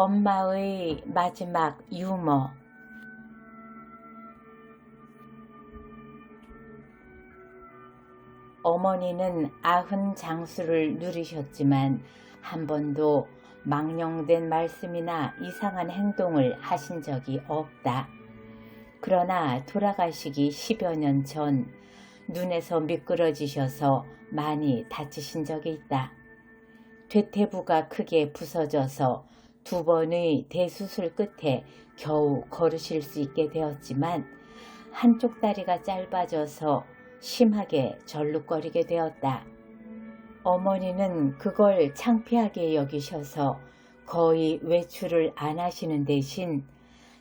엄마의 마지막 유머. 어머니는 90장수를 누리셨지만 한 번도 망령된 말씀이나 이상한 행동을 하신 적이 없다. 그러나 돌아가시기 10여 년 전 눈에서 미끄러지셔서 많이 다치신 적이 있다. 퇴퇴부가 크게 부서져서 2번의 대수술 끝에 겨우 걸으실 수 있게 되었지만 한쪽 다리가 짧아져서 심하게 절룩거리게 되었다. 어머니는 그걸 창피하게 여기셔서 거의 외출을 안 하시는 대신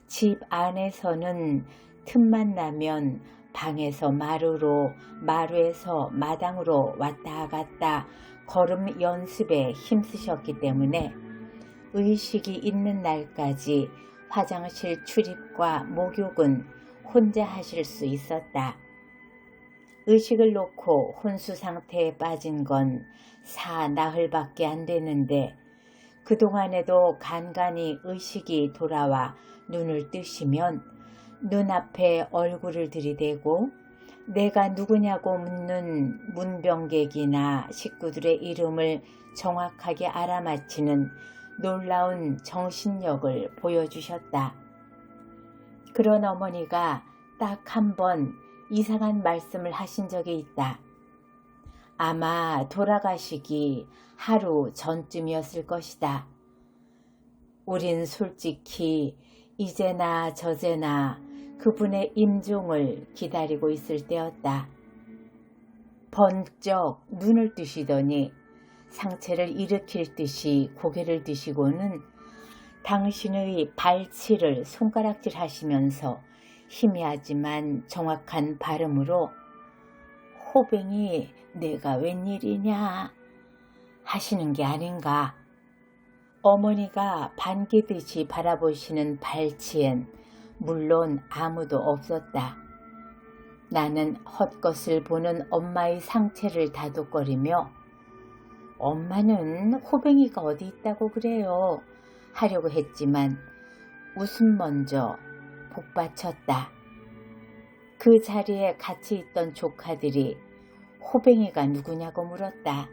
집 안에서는 틈만 나면 방에서 마루로, 마루에서 마당으로 왔다 갔다 걸음 연습에 힘쓰셨기 때문에 의식이 있는 날까지 화장실 출입과 목욕은 혼자 하실 수 있었다. 의식을 놓고 혼수 상태에 빠진 건 4나흘밖에 안 됐는데 그동안에도 간간히 의식이 돌아와 눈을 뜨시면 눈앞에 얼굴을 들이대고 내가 누구냐고 묻는 문병객이나 식구들의 이름을 정확하게 알아맞히는 놀라운 정신력을 보여주셨다. 그런 어머니가 딱 한 번 이상한 말씀을 하신 적이 있다. 아마 돌아가시기 하루 전쯤이었을 것이다. 우린 솔직히 이제나 저제나 그분의 임종을 기다리고 있을 때였다. 번쩍 눈을 뜨시더니 상체를 일으킬 듯이 고개를 드시고는 당신의 발치를 손가락질 하시면서 희미하지만 정확한 발음으로 호뱅이 내가 웬일이냐 하시는 게 아닌가. 어머니가 반기듯이 바라보시는 발치엔 물론 아무도 없었다. 나는 헛것을 보는 엄마의 상체를 다독거리며 엄마는 호뱅이가 어디 있다고 그래요 하려고 했지만 웃음 먼저 복받쳤다. 그 자리에 같이 있던 조카들이 호뱅이가 누구냐고 물었다.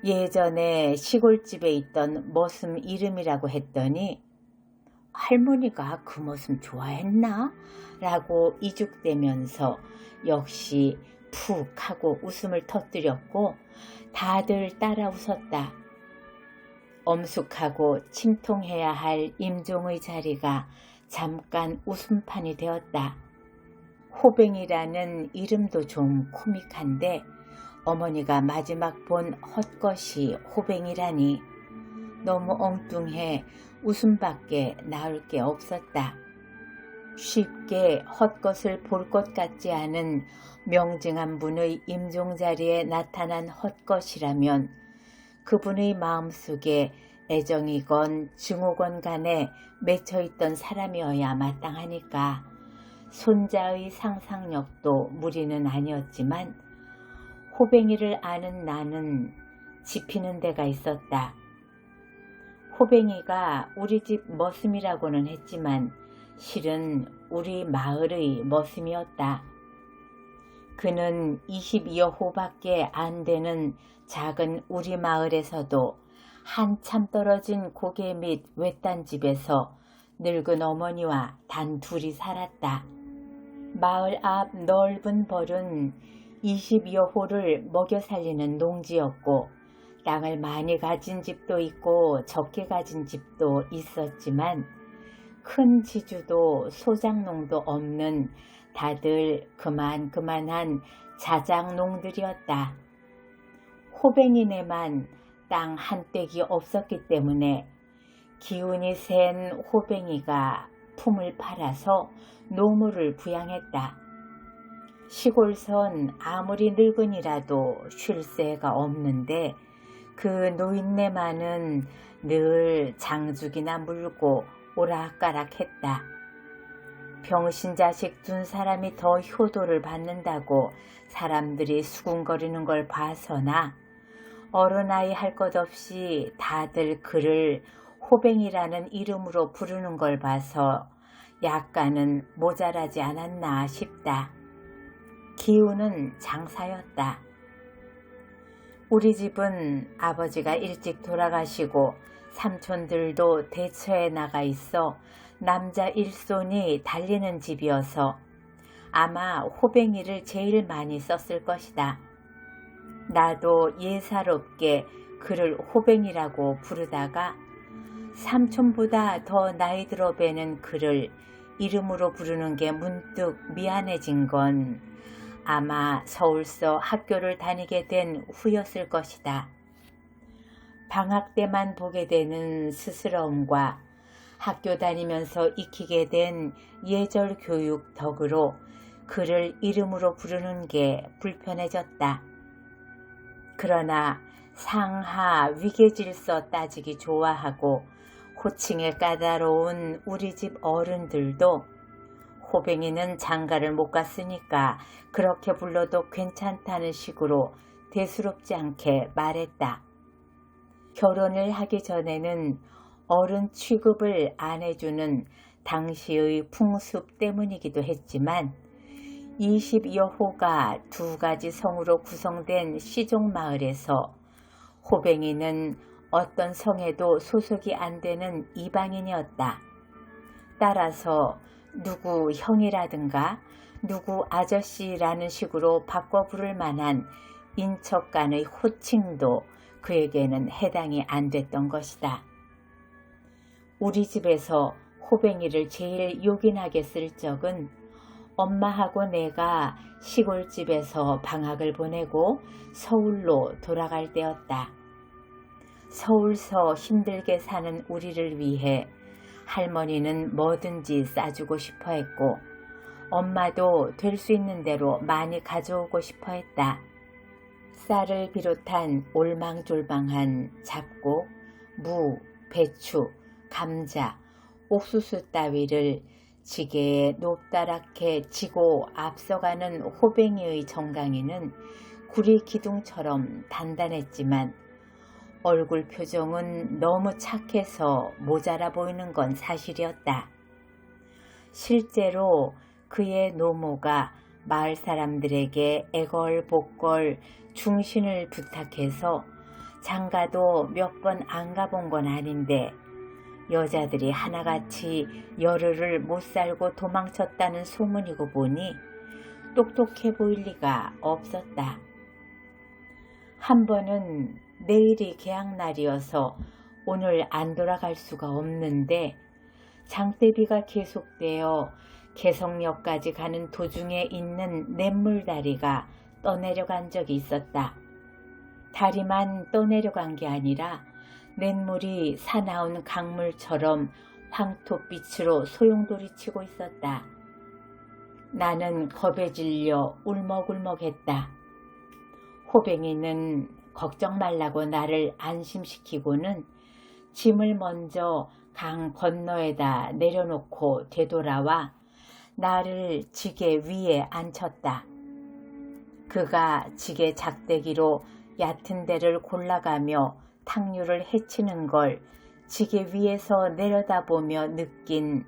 예전에 시골집에 있던 머슴 이름이라고 했더니 할머니가 그 머슴 좋아했나? 라고 이죽대면서 역시 푹 하고 웃음을 터뜨렸고 다들 따라 웃었다. 엄숙하고 침통해야 할 임종의 자리가 잠깐 웃음판이 되었다. 호뱅이라는 이름도 좀 코믹한데 어머니가 마지막 본 헛것이 호뱅이라니 너무 엉뚱해 웃음밖에 나올 게 없었다. 쉽게 헛것을 볼 것 같지 않은 명징한 분의 임종자리에 나타난 헛것이라면 그분의 마음속에 애정이건 증오건 간에 맺혀있던 사람이어야 마땅하니까 손자의 상상력도 무리는 아니었지만 호뱅이를 아는 나는 짚히는 데가 있었다. 호뱅이가 우리 집 머슴이라고는 했지만 실은 우리 마을의 머슴이었다. 그는 22여 호밖에 안 되는 작은 우리 마을에서도 한참 떨어진 고개 및 외딴 집에서 늙은 어머니와 단 둘이 살았다. 마을 앞 넓은 벌은 22여 호를 먹여 살리는 농지였고 땅을 많이 가진 집도 있고 적게 가진 집도 있었지만 큰 지주도 소작농도 없는 다들 그만한 자작농들이었다. 호뱅이네만 땅 한 떼기 없었기 때문에 기운이 센 호뱅이가 품을 팔아서 노무를 부양했다. 시골선 아무리 늙은이라도 쉴 새가 없는데 그 노인네만은 늘 장죽이나 물고 오락가락했다. 병신자식 둔 사람이 더 효도를 받는다고 사람들이 수군거리는 걸 봐서나 어른아이 할 것 없이 다들 그를 호뱅이라는 이름으로 부르는 걸 봐서 약간은 모자라지 않았나 싶다. 기운은 장사였다. 우리 집은 아버지가 일찍 돌아가시고 삼촌들도 대처에 나가 있어 남자 일손이 달리는 집이어서 아마 호뱅이를 제일 많이 썼을 것이다. 나도 예사롭게 그를 호뱅이라고 부르다가 삼촌보다 더 나이 들어 뵈는 그를 이름으로 부르는 게 문득 미안해진 건 아마 서울서 학교를 다니게 된 후였을 것이다. 방학 때만 보게 되는 스스러움과 학교 다니면서 익히게 된 예절 교육 덕으로 그를 이름으로 부르는 게 불편해졌다. 그러나 상하 위계질서 따지기 좋아하고 호칭에 까다로운 우리 집 어른들도 호뱅이는 장가를 못 갔으니까 그렇게 불러도 괜찮다는 식으로 대수롭지 않게 말했다. 결혼을 하기 전에는 어른 취급을 안 해주는 당시의 풍습 때문이기도 했지만 20여 호가 두 가지 성으로 구성된 시종마을에서 호뱅이는 어떤 성에도 소속이 안 되는 이방인이었다. 따라서 누구 형이라든가 누구 아저씨라는 식으로 바꿔 부를 만한 인척 간의 호칭도 그에게는 해당이 안 됐던 것이다. 우리 집에서 호뱅이를 제일 요긴하게 쓸 적은 엄마하고 내가 시골집에서 방학을 보내고 서울로 돌아갈 때였다. 서울서 힘들게 사는 우리를 위해 할머니는 뭐든지 싸주고 싶어 했고 엄마도 될 수 있는 대로 많이 가져오고 싶어 했다. 쌀을 비롯한 올망졸망한 잡곡, 무, 배추, 감자, 옥수수 따위를 지게에 높다랗게 지고 앞서가는 호뱅이의 정강이는 구리 기둥처럼 단단했지만 얼굴 표정은 너무 착해서 모자라 보이는 건 사실이었다. 실제로 그의 노모가 마을 사람들에게 애걸복걸 중신을 부탁해서 장가도 몇 번 안 가본 건 아닌데 여자들이 하나같이 열흘을 못 살고 도망쳤다는 소문이고 보니 똑똑해 보일 리가 없었다. 한 번은 내일이 개학날이어서 오늘 안 돌아갈 수가 없는데 장대비가 계속되어 개성역까지 가는 도중에 있는 냇물다리가 떠내려간 적이 있었다. 다리만 떠내려간 게 아니라 냇물이 사나운 강물처럼 황토빛으로 소용돌이치고 있었다. 나는 겁에 질려 울먹울먹했다. 호뱅이는 걱정 말라고 나를 안심시키고는 짐을 먼저 강 건너에다 내려놓고 되돌아와 나를 지게 위에 앉혔다. 그가 지게 작대기로 얕은 데를 골라가며 탕류를 헤치는 걸 지게 위에서 내려다보며 느낀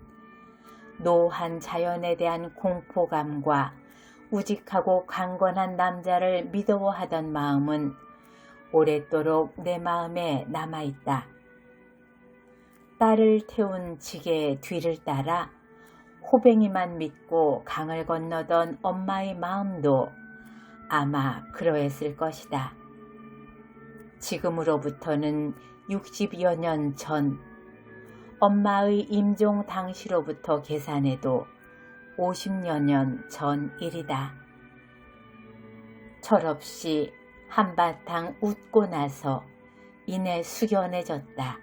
노한 자연에 대한 공포감과 우직하고 강건한 남자를 미더워하던 마음은 오랫도록 내 마음에 남아있다. 딸을 태운 지게의 뒤를 따라 호뱅이만 믿고 강을 건너던 엄마의 마음도 아마 그러했을 것이다. 지금으로부터는 60여 년 전, 엄마의 임종 당시로부터 계산해도 50여 년 전 일이다. 철없이 한바탕 웃고 나서 이내 숙연해졌다.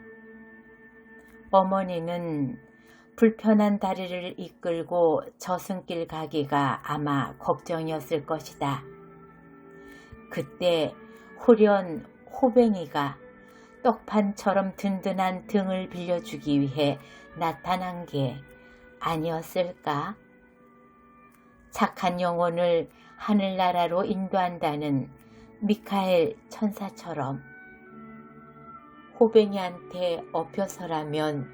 어머니는 불편한 다리를 이끌고 저승길 가기가 아마 걱정이었을 것이다. 그때 홀연 호뱅이가 떡판처럼 든든한 등을 빌려주기 위해 나타난 게 아니었을까? 착한 영혼을 하늘나라로 인도한다는 미카엘 천사처럼. 호뱅이한테 엎혀서라면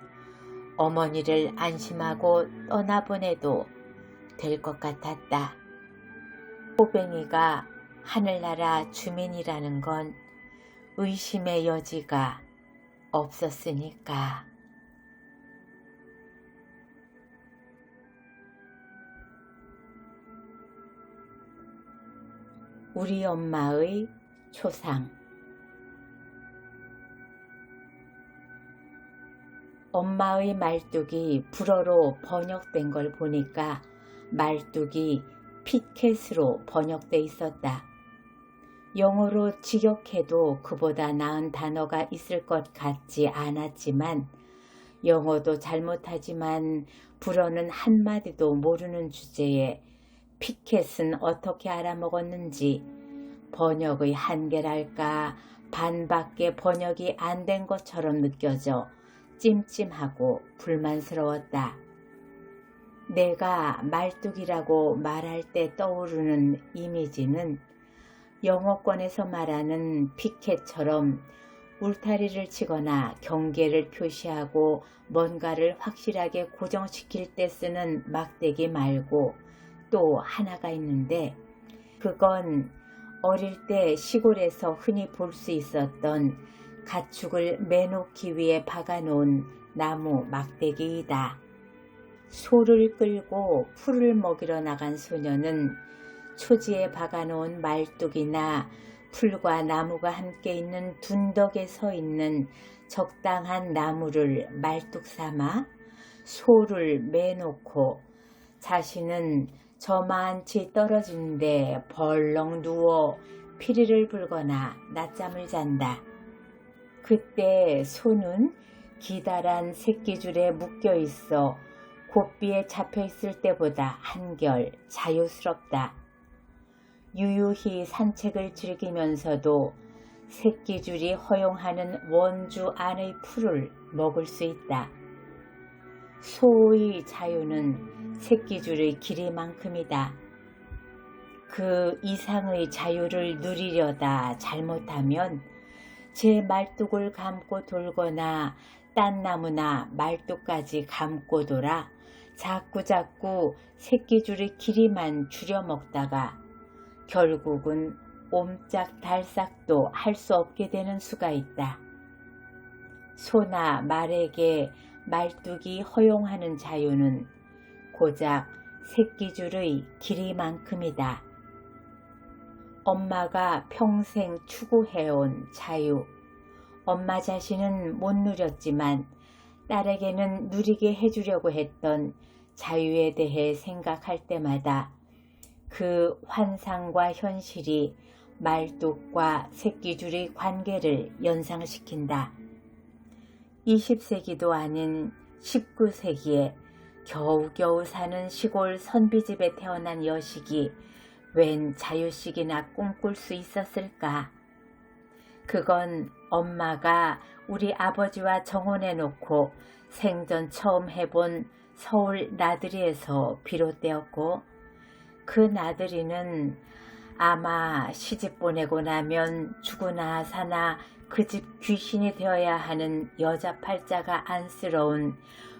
어머니를 안심하고 떠나보내도 될 것 같았다. 호뱅이가 하늘나라 주민이라는 건 의심의 여지가 없었으니까. 우리 엄마의 초상. 엄마의 말뚝이 불어로 번역된 걸 보니까 말뚝이 피켓으로 번역돼 있었다. 영어로 직역해도 그보다 나은 단어가 있을 것 같지 않았지만 영어도 잘못하지만 불어는 한마디도 모르는 주제에 피켓은 어떻게 알아먹었는지 번역의 한계랄까 반밖에 번역이 안 된 것처럼 느껴져 찜찜하고 불만스러웠다. 내가 말뚝이라고 말할 때 떠오르는 이미지는 영어권에서 말하는 피켓처럼 울타리를 치거나 경계를 표시하고 뭔가를 확실하게 고정시킬 때 쓰는 막대기 말고 또 하나가 있는데 그건 어릴 때 시골에서 흔히 볼 수 있었던 가축을 매놓기 위해 박아놓은 나무 막대기이다. 소를 끌고 풀을 먹이러 나간 소녀는 초지에 박아놓은 말뚝이나 풀과 나무가 함께 있는 둔덕에 서 있는 적당한 나무를 말뚝 삼아 소를 매놓고 자신은 저만치 떨어진데 벌렁 누워 피리를 불거나 낮잠을 잔다. 그때 소는 기다란 새끼줄에 묶여 있어 곶비에 잡혀 있을 때보다 한결 자유스럽다. 유유히 산책을 즐기면서도 새끼줄이 허용하는 원주 안의 풀을 먹을 수 있다. 소의 자유는 새끼줄의 길이만큼이다. 그 이상의 자유를 누리려다 잘못하면 제 말뚝을 감고 돌거나 딴 나무나 말뚝까지 감고 돌아 자꾸자꾸 새끼줄의 길이만 줄여 먹다가 결국은 옴짝달싹도 할 수 없게 되는 수가 있다. 소나 말에게 말뚝이 허용하는 자유는 고작 새끼줄의 길이만큼이다. 엄마가 평생 추구해온 자유. 엄마 자신은 못 누렸지만 딸에게는 누리게 해주려고 했던 자유에 대해 생각할 때마다 그 환상과 현실이 말뚝과 새끼줄의 관계를 연상시킨다. 20세기도 아닌 19세기에 겨우겨우 사는 시골 선비집에 태어난 여식이 웬 자유식이나 꿈꿀 수 있었을까? 그건 엄마가 우리 아버지와 정혼해놓고 생전 처음 해본 서울 나들이에서 비롯되었고 그 나들이는 아마 시집 보내고 나면 죽으나 사나 그 집 귀신이 되어야 하는 여자 팔자가 안쓰러운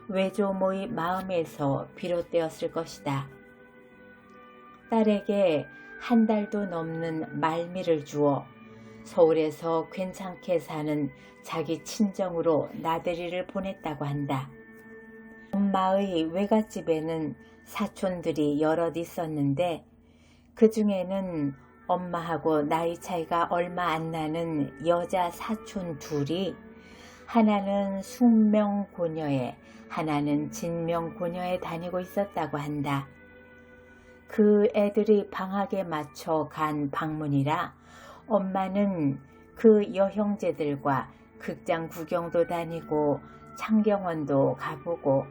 외조모의 마음에서 비롯되었을 것이다. 딸에게 한 달도 넘는 말미를 주어 서울에서 괜찮게 사는 자기 친정으로 나들이를 보냈다고 한다. 엄마의 외갓집에는 사촌들이 여럿 있었는데 그 중에는 엄마하고 나이 차이가 얼마 안 나는 여자 사촌 둘이 하나는 숙명고녀에 하나는 진명고녀에 다니고 있었다고 한다. 그 애들이 방학에 맞춰 간 방문이라 엄마는 그 여형제들과 극장 구경도 다니고 창경원도 가보고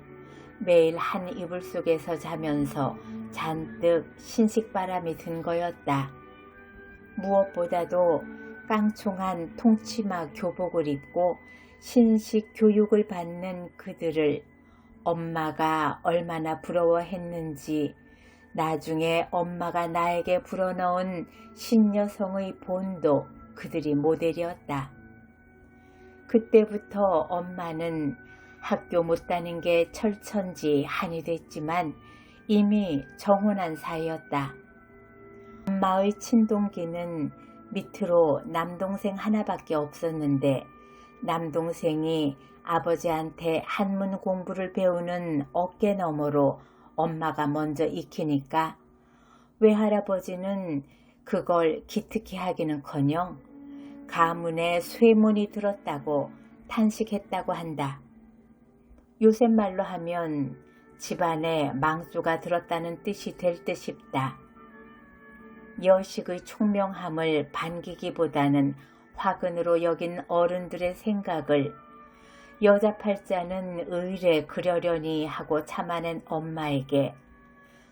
매일 한 이불 속에서 자면서 잔뜩 신식바람이 든 거였다. 무엇보다도 깡총한 통치마 교복을 입고 신식 교육을 받는 그들을 엄마가 얼마나 부러워했는지 나중에 엄마가 나에게 불어넣은 신여성의 본도 그들이 모델이었다. 그때부터 엄마는 학교 못 다닌 게 철천지 한이 됐지만 이미 정혼한 사이였다. 엄마의 친동기는 밑으로 남동생 하나밖에 없었는데 남동생이 아버지한테 한문 공부를 배우는 어깨너머로 엄마가 먼저 익히니까 외할아버지는 그걸 기특히 하기는커녕 가문에 쇠문이 들었다고 탄식했다고 한다. 요새 말로 하면 집안에 망수가 들었다는 뜻이 될 듯 싶다. 여식의 총명함을 반기기보다는 화근으로 여긴 어른들의 생각을 여자 팔자는 의례 그려려니 하고 참아낸 엄마에게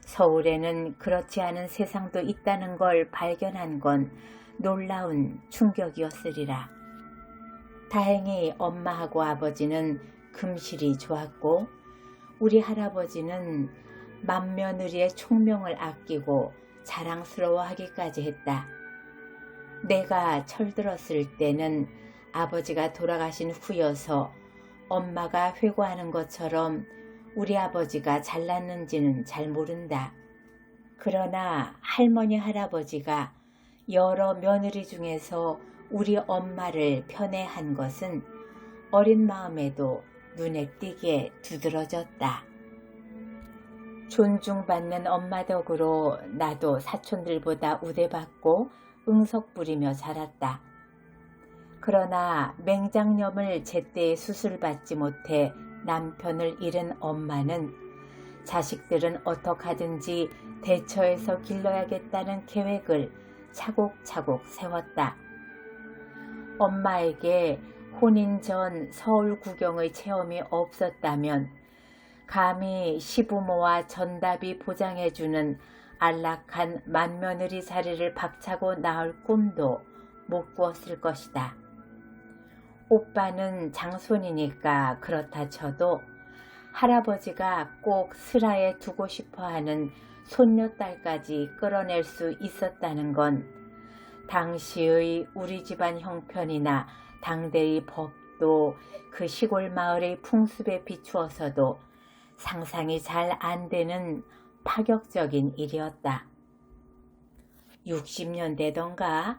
서울에는 그렇지 않은 세상도 있다는 걸 발견한 건 놀라운 충격이었으리라. 다행히 엄마하고 아버지는 금실이 좋았고 우리 할아버지는 맏며느리의 총명을 아끼고 자랑스러워하기까지 했다. 내가 철들었을 때는 아버지가 돌아가신 후여서 엄마가 회고하는 것처럼 우리 아버지가 잘났는지는 잘 모른다. 그러나 할머니 할아버지가 여러 며느리 중에서 우리 엄마를 편애한 것은 어린 마음에도 눈에 띄게 두드러졌다. 존중받는 엄마 덕으로 나도 사촌들보다 우대받고 응석 부리며 자랐다. 그러나 맹장염을 제때에 수술받지 못해 남편을 잃은 엄마는 자식들은 어떡하든지 대처해서 길러야겠다는 계획을 차곡차곡 세웠다. 엄마에게 혼인 전 서울 구경의 체험이 없었다면 감히 시부모와 전답이 보장해주는 안락한 맏며느리 자리를 박차고 나올 꿈도 못 꾸었을 것이다. 오빠는 장손이니까 그렇다 쳐도 할아버지가 꼭 슬하에 두고 싶어하는 손녀딸까지 끌어낼 수 있었다는 건 당시의 우리 집안 형편이나 당대의 법도 그 시골 마을의 풍습에 비추어서도 상상이 잘 안 되는 파격적인 일이었다. 60년대던가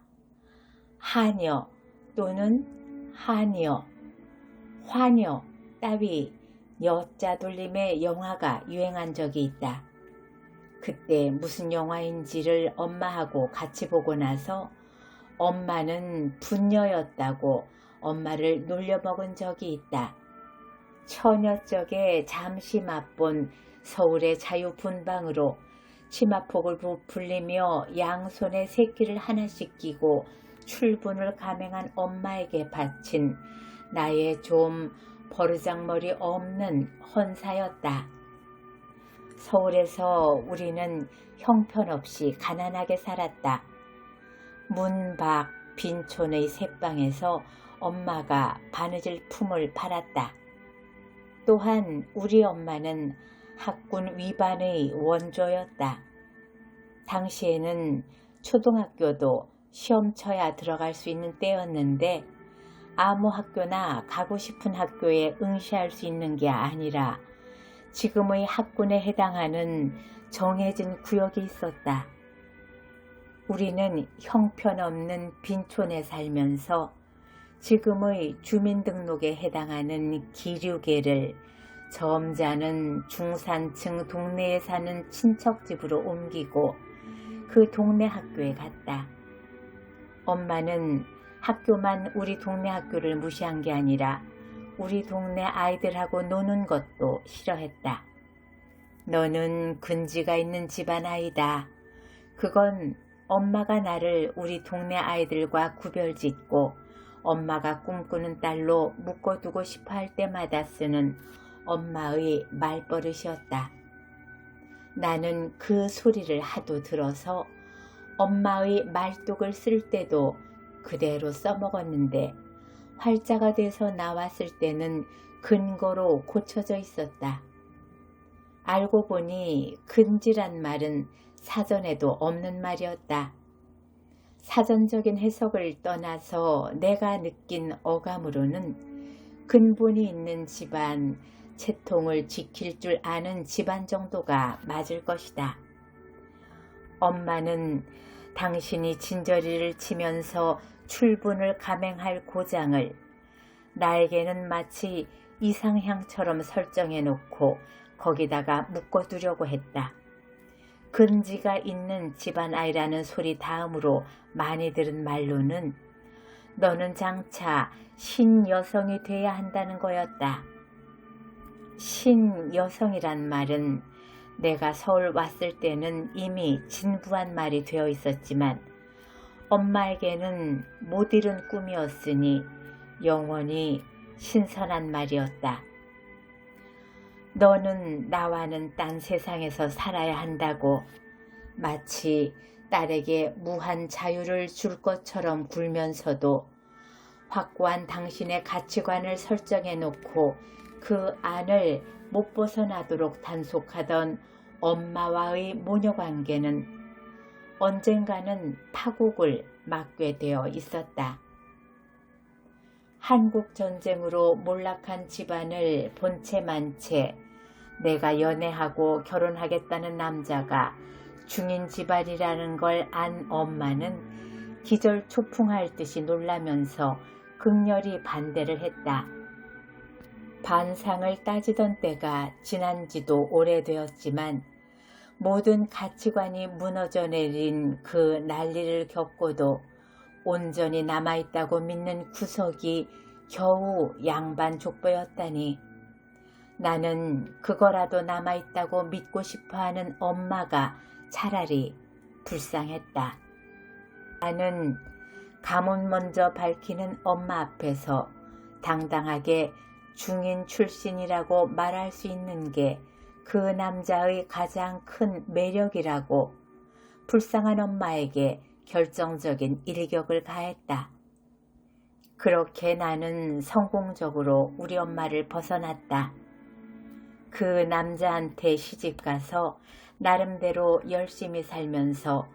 하녀 또는 하녀, 화녀 따위 여자 돌림의 영화가 유행한 적이 있다. 그때 무슨 영화인지를 엄마하고 같이 보고 나서 엄마는 분녀였다고 엄마를 놀려먹은 적이 있다. 처녀적에 잠시 맛본 서울의 자유분방으로 치마폭을 부풀리며 양손에 새끼를 하나씩 끼고 출분을 감행한 엄마에게 바친 나의 좀 버르장머리 없는 헌사였다. 서울에서 우리는 형편없이 가난하게 살았다. 문 밖 빈촌의 새방에서 엄마가 바느질 품을 팔았다. 또한 우리 엄마는 학군 위반의 원조였다. 당시에는 초등학교도 시험 쳐야 들어갈 수 있는 때였는데 아무 학교나 가고 싶은 학교에 응시할 수 있는 게 아니라 지금의 학군에 해당하는 정해진 구역이 있었다. 우리는 형편없는 빈촌에 살면서 지금의 주민등록에 해당하는 기류계를 점잖은 중산층 동네에 사는 친척집으로 옮기고 그 동네 학교에 갔다. 엄마는 학교만 우리 동네 학교를 무시한 게 아니라 우리 동네 아이들하고 노는 것도 싫어했다. 너는 근지가 있는 집안 아이다. 그건 엄마가 나를 우리 동네 아이들과 구별짓고 엄마가 꿈꾸는 딸로 묶어두고 싶어 할 때마다 쓰는 엄마의 말버릇이었다. 나는 그 소리를 하도 들어서 엄마의 말뚝을 쓸 때도 그대로 써먹었는데 활자가 돼서 나왔을 때는 근거로 고쳐져 있었다. 알고 보니 근지란 말은 사전에도 없는 말이었다. 사전적인 해석을 떠나서 내가 느낀 어감으로는 근본이 있는 집안, 채통을 지킬 줄 아는 집안 정도가 맞을 것이다. 엄마는 당신이 진저리를 치면서 출분을 감행할 고장을 나에게는 마치 이상향처럼 설정해 놓고 거기다가 묶어두려고 했다. 근지가 있는 집안 아이라는 소리 다음으로 많이 들은 말로는 너는 장차 신여성이 돼야 한다는 거였다. 신여성이란 말은 내가 서울 왔을 때는 이미 진부한 말이 되어 있었지만 엄마에게는 못 이룬 꿈이었으니 영원히 신선한 말이었다. 너는 나와는 딴 세상에서 살아야 한다고 마치 딸에게 무한 자유를 줄 것처럼 굴면서도 확고한 당신의 가치관을 설정해 놓고 그 안을 못 벗어나도록 단속하던 엄마와의 모녀관계는 언젠가는 파국을 맞게 되어 있었다. 한국전쟁으로 몰락한 집안을 본체 만채 내가 연애하고 결혼하겠다는 남자가 중인 집안이라는 걸 안 엄마는 기절초풍할 듯이 놀라면서 극렬히 반대를 했다. 반상을 따지던 때가 지난 지도 오래되었지만 모든 가치관이 무너져 내린 그 난리를 겪고도 온전히 남아있다고 믿는 구석이 겨우 양반 족보였다니 나는 그거라도 남아있다고 믿고 싶어하는 엄마가 차라리 불쌍했다. 나는 가문 먼저 밝히는 엄마 앞에서 당당하게 중인 출신이라고 말할 수 있는 게 그 남자의 가장 큰 매력이라고 불쌍한 엄마에게 결정적인 일격을 가했다. 그렇게 나는 성공적으로 우리 엄마를 벗어났다. 그 남자한테 시집가서 나름대로 열심히 살면서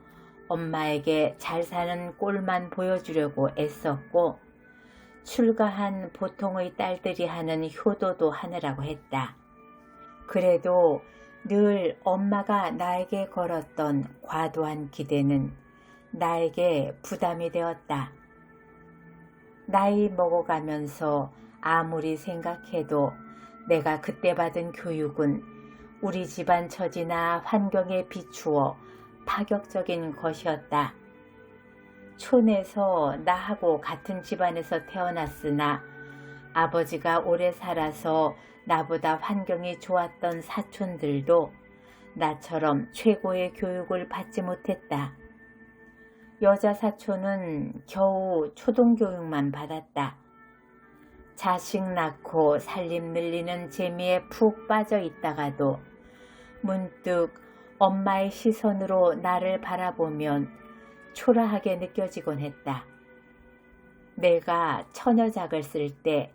엄마에게 잘 사는 꼴만 보여주려고 애썼고 출가한 보통의 딸들이 하는 효도도 하느라고 했다. 그래도 늘 엄마가 나에게 걸었던 과도한 기대는 나에게 부담이 되었다. 나이 먹어가면서 아무리 생각해도 내가 그때 받은 교육은 우리 집안 처지나 환경에 비추어 파격적인 것이었다. 촌에서 나하고 같은 집안에서 태어났으나 아버지가 오래 살아서 나보다 환경이 좋았던 사촌들도 나처럼 최고의 교육을 받지 못했다. 여자 사촌은 겨우 초등교육만 받았다. 자식 낳고 살림 늘리는 재미에 푹 빠져 있다가도 문득 엄마의 시선으로 나를 바라보면 초라하게 느껴지곤 했다. 내가 처녀작을 쓸 때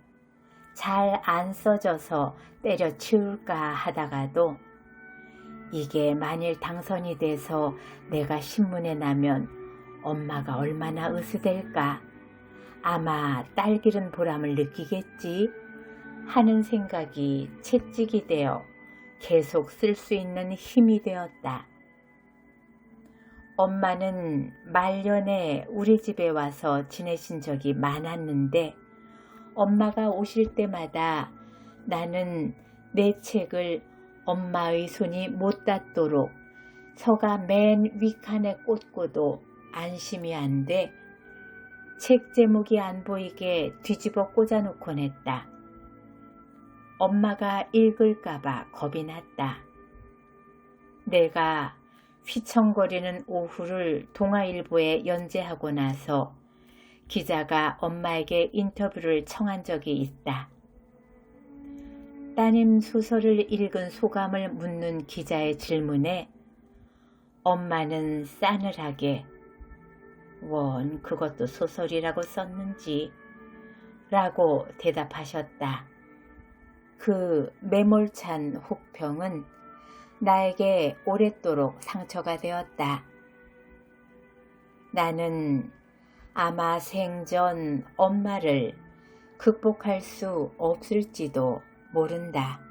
잘 안 써져서 때려치울까 하다가도 이게 만일 당선이 돼서 내가 신문에 나면 엄마가 얼마나 으스댈까, 아마 딸 기른 보람을 느끼겠지 하는 생각이 채찍이 되어 계속 쓸 수 있는 힘이 되었다. 엄마는 말년에 우리 집에 와서 지내신 적이 많았는데 엄마가 오실 때마다 나는 내 책을 엄마의 손이 못 닿도록 서가 맨 윗칸에 꽂고도 안심이 안 돼 책 제목이 안 보이게 뒤집어 꽂아놓곤 했다. 엄마가 읽을까봐 겁이 났다. 내가 휘청거리는 오후를 동아일보에 연재하고 나서 기자가 엄마에게 인터뷰를 청한 적이 있다. 따님 소설을 읽은 소감을 묻는 기자의 질문에 엄마는 싸늘하게 원 그것도 소설이라고 썼는지 라고 대답하셨다. 그 매몰찬 혹평은 나에게 오랫도록 상처가 되었다. 나는 아마 생전 엄마를 극복할 수 없을지도 모른다.